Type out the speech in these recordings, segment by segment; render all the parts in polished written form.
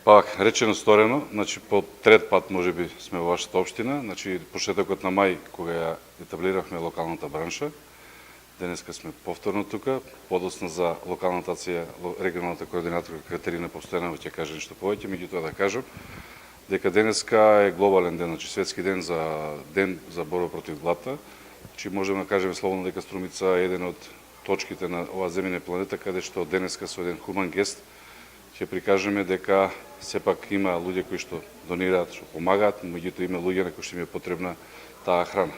Пак, речено сторено, значи по трет пат можеби сме во вашата општина, значи почетокот на мај кога ја етаблиравме локалната бранша. Денеска сме повторно тука, подоцна за локалната акција, регионалната координаторка Катерина Постојанова ќе каже нешто повеќе, меѓутоа да кажам дека денеска е глобален ден, значи светски ден за борба против глата. Значи можеме да кажеме слободно дека Струмица е еден од точките на оваа земјина планета каде што денеска со еден хуман гест ќе прикажеме дека сепак има луѓе кои што донираат, што помагаат, меѓутоа има луѓе на кои што им е потребна таа храна.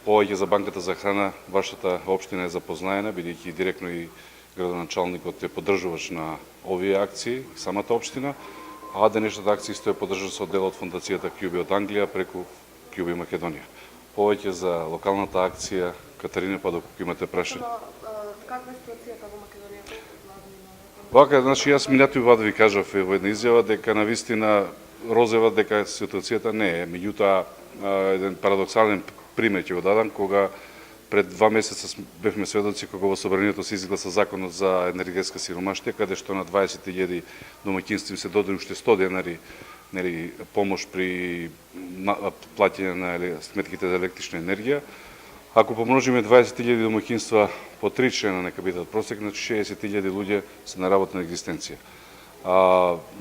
Повеќе за банката за храна, вашата општина е запознаена, бидејќи директно и градоначалникот е поддржувач на овие акции, самата општина, а денешната акција исто е поддржана со дел од фондацијата QB од Англија преку QB Македонија. Повеќе за локалната акција, Катарина, па доколку имате прашање. Каква е ситуацијата во Македонија? Вака, значи јас минатиот пат ви кажав во една изјава дека навистина розева дека ситуацијата не е. Меѓутоа, еден парадоксален пример ќе го дадам, кога пред 2 месеца бевме сведоци кога во Собранието се изгласа законот за енергетска сиромаштија, каде што на 20.000 домаќинства им се додели уште 100 денари помош при плаќање на сметките за електрична енергија. Ако помножиме 20.000 домаќинства по 3 члена, нека бидат просек, значи 60.000 луѓе се на работна екзистенција.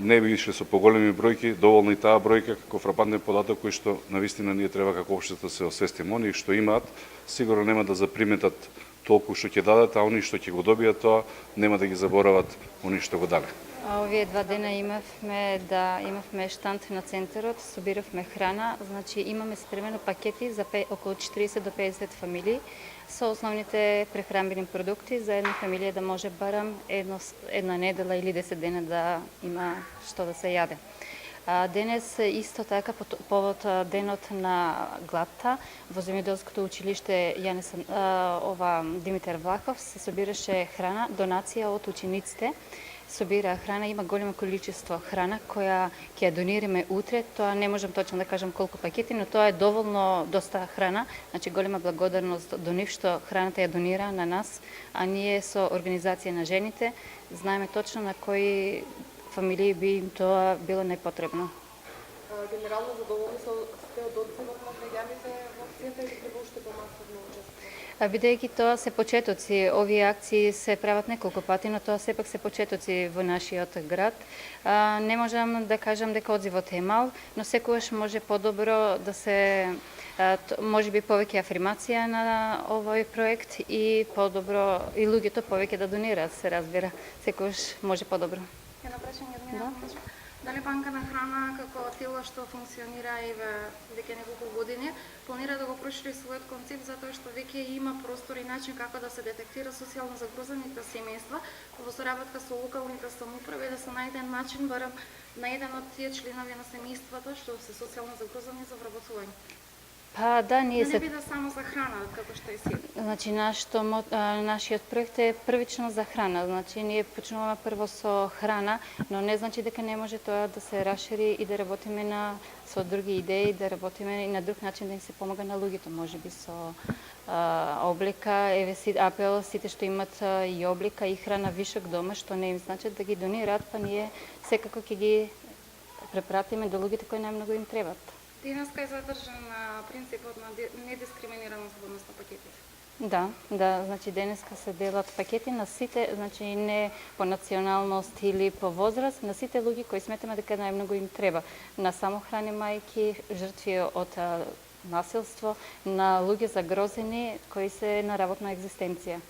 Не би ишле со поголеми бројки, доволна и таа бројка како фрапантен податок кој што навистина ние треба како општество се освестиме. Они што имаат, сигурно нема да заприметат толку што ќе дадат, а они што ќе го добијат тоа, нема да ги заборават они што го дале. Овие 2 дена имавме штанд на центарот, собиравме храна, значи имаме спремено пакети за околу 40 до 50 фамилии со основните прехранбени продукти за една фамилија да може барам една недела или 10 дена да има што да се јаде. Денес исто така повод денот на гладта во земјоделското училиште Димитар Влахов се собираше храна, донација од учениците. Собира храна, има големо количество храна која ќе ја донираме утре. Тоа не можам точно да кажам колку пакети, но тоа е доволно доста храна. Значи голема благодарност до нив што храната ја донира на нас, а ние со организација на жените знаеме точно на кои фамилии би им тоа било најпотребно. Генерално задоволни сте од одзивот на граѓаните во акцијата или треба уште помасовно учество? Бидејќи тоа се почетоци, овие акции се прават неколку пати, но тоа сепак се почетоци во нашиот град. Не можам да кажам дека одзивот е мал, но секогаш може подобро да се можеби повеќе афирмација на овој проект и подобро и луѓето повеќе да донираат, се разбира. Секогаш може подобро. Едно прашање од Дали банка на храна како тело што функционира и веќе неколку години планира да го прошири својот концепт затоа што веќе има простор и начин како да се детектира социјално загрозените семејства во соработка со локалните самоуправи да се најде начин барем на еден од тие членови на семејството што се социјално загрозени за вработување. Па да, ние се... Да не биде само за храна, како што е сега. Значи, нашиот проект е првично за храна. Значи, ние почнуваме прво со храна, но не значи дека не може тоа да се расшири и да работиме со други идеи, да работиме и на друг начин да им се помага на луѓето, можеби со облека, апел, сите што имат и облека и храна вишок дома, што не им значат да ги донираат, па ние секако ќе ги препратиме до луѓето кои најмногу им требат. Денеска е задржан принципот на недискриминираност во однос на пакетите. Да, значи денеска се делат пакети на сите, значи не по националност или по возраст, на сите луѓе кои сметаме дека најмногу им треба. На самохрани мајки, жртви од насилство, на луѓе загрозени кои се на работна екзистенција.